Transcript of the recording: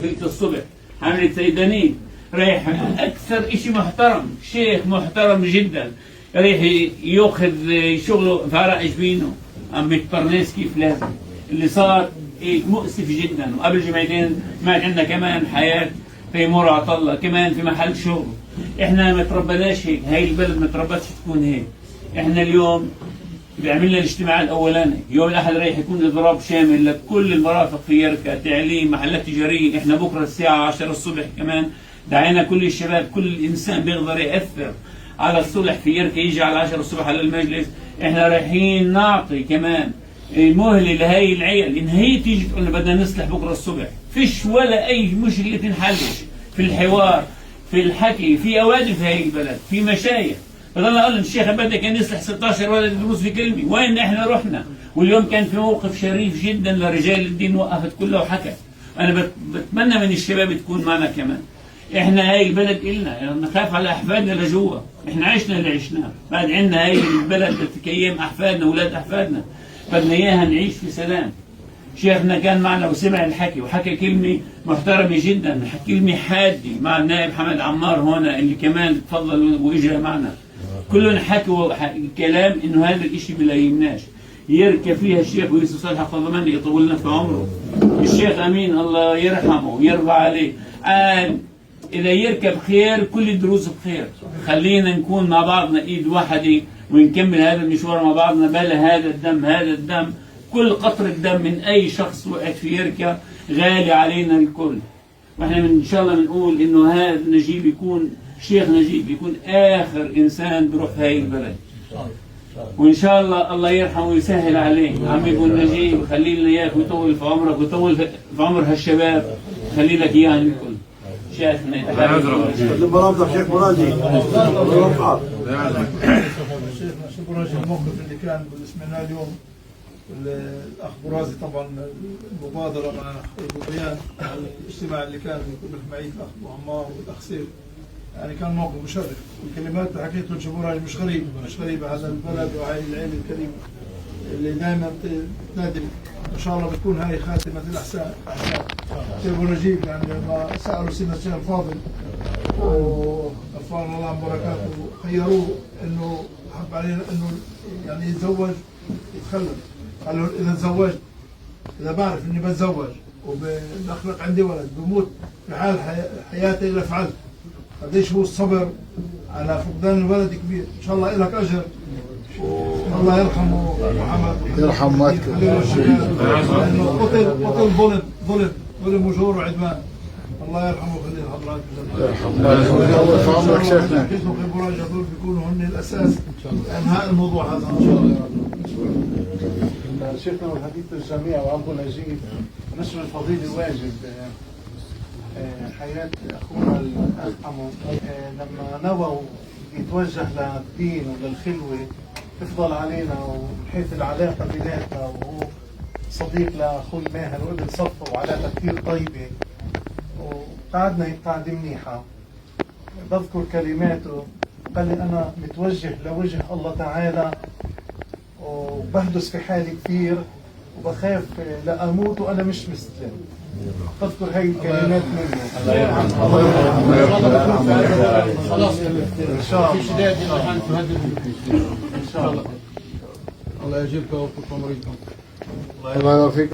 قلت الصبح عملت سيدانين رايح اكثر اشي محترم، شيخ محترم جدا رايح ياخذ شغله في عرق جبينه عم بيتبرنس كيف لازم. اللي صار مؤسف جدا. وقبل جمعتين ما عندنا كمان حياه في مرعى الله كمان في محل شغل. احنا ما تربناش هيك، هاي البلد ما تربتش تكون هيك. احنا اليوم بيعملنا الاجتماع الاولاني يوم الاحد رايح يكون اضراب شامل لكل المرافق في يركا، تعليم، محلات تجاريه. احنا بكره الساعه 10 الصبح كمان دعينا كل الشباب، كل انسان بيقدر ياثر على الصلح في يركا يجي على 10 الصبح على المجلس. احنا رايحين نعطي كمان مهله لهي العيال ان هي تيجي تقول لنا بدنا نصلح بكره الصبح. فيش ولا اي مشكله تنحلش في الحوار، في الحكي، في اوادم في هي البلد، في مشايخ. فضل قال الشيخ عباده كان يصلح 16 ولد يدرس في كلمه، وين احنا رحنا؟ واليوم كان في موقف شريف جدا لرجال الدين وقفت كلها وحكت. انا بتمنى من الشباب تكون معنا كمان. احنا هاي البلد إلنا، نخاف على احفادنا لجوا، احنا عشنا اللي عشناه، بعد عندنا هاي البلد تكيم احفادنا واولاد احفادنا، بدنا اياها نعيش في سلام. شيخنا كان معنا وسمع الحكي وحكى كلمه محترمه جدا، كلمه حاده مع النائب حمد عمار هنا اللي كمان تفضل واجا معنا. كلهم حكوا كلام انه هذا الاشي بلا يمناش. يركب فيها الشيخ ويوسف صالح القضماني يطول لنا في عمره. الشيخ امين الله يرحمه ويرضى عليه قال اذا يركب خير كل الدروس بخير. خلينا نكون مع بعضنا ايد واحده ونكمل هذا المشوار مع بعضنا. بلا هذا الدم، هذا الدم، كل قطرة دم من اي شخص وقعت في يركا غالي علينا الكل. واحنا ان شاء الله بنقول انه هذا نجيب يكون شيخ نجيب يكون اخر انسان بروح هاي البلد. وان شاء الله الله يرحمه ويسهل عليه. عم يقول نجيب خلي لنا اياك ويطول في عمرك ويطول في عمر هالشباب، خلي لك اياه الكل. شيخنا المرافق شيخ مراجي شيخ مراجي الموقف اللي كان سمعناه اليوم الاخ برازي طبعا المبادره مع ابو بيان على الاجتماع اللي كان يكون معي الاخ ابو عمار والاخ سيف، يعني كان موقف مشرف. والكلمات اللي حكيت له الجمهور مش غريبه هذا البلد وهاي العيله الكريمه اللي دائما تنادي. ان شاء الله بتكون هاي خاتمه الاحسان. شيخ نجيب يعني لما سالوا سيدنا الشيخ الفاضل وغفر الله عن بركاته خيروه انه حب عليه انه يعني يتزوج يتخلف. قالوا اذا تزوجت، اذا بعرف اني بتزوج وبخلق عندي ولد بموت في حال حياتي الا فعلت. قديش هو الصبر على فقدان الولد كبير. ان شاء الله لك اجر. الله يرحمه محمد يرحم والدك لانه قتل ظلم وجور وعدوان. الله يرحمه ويخليه لحضراتكم. يرحم في عمرك شيخنا. كيفهم في براجع دول بيكونوا هن الاساس انهاء الموضوع هذا ان شاء الله. شيخنا والحديث الجميع وابو نجيب نشر الفضيله واجب. حياه اخونا الارحمه لما نوى يتوجه للدين وللخلوه تفضل علينا، وبحيث العلاقه بيناتنا وهو صديق لاخوي ماهر وابن صفه وعلاقه كثير طيبه وقعدنا هيك قعده منيحه. بذكر كلماته قال لي انا متوجه لوجه الله تعالى وبهدس في حالي كثير وبخاف لأموت وأنا مش مسلم. بذكر هاي الكلمات منه. الله يرحمه. خلاص إن شاء الله. في شدائد الامتحان تهدد إن شاء الله. الله يجيبك ويوفقكم ويريدكم. الله يوفقك.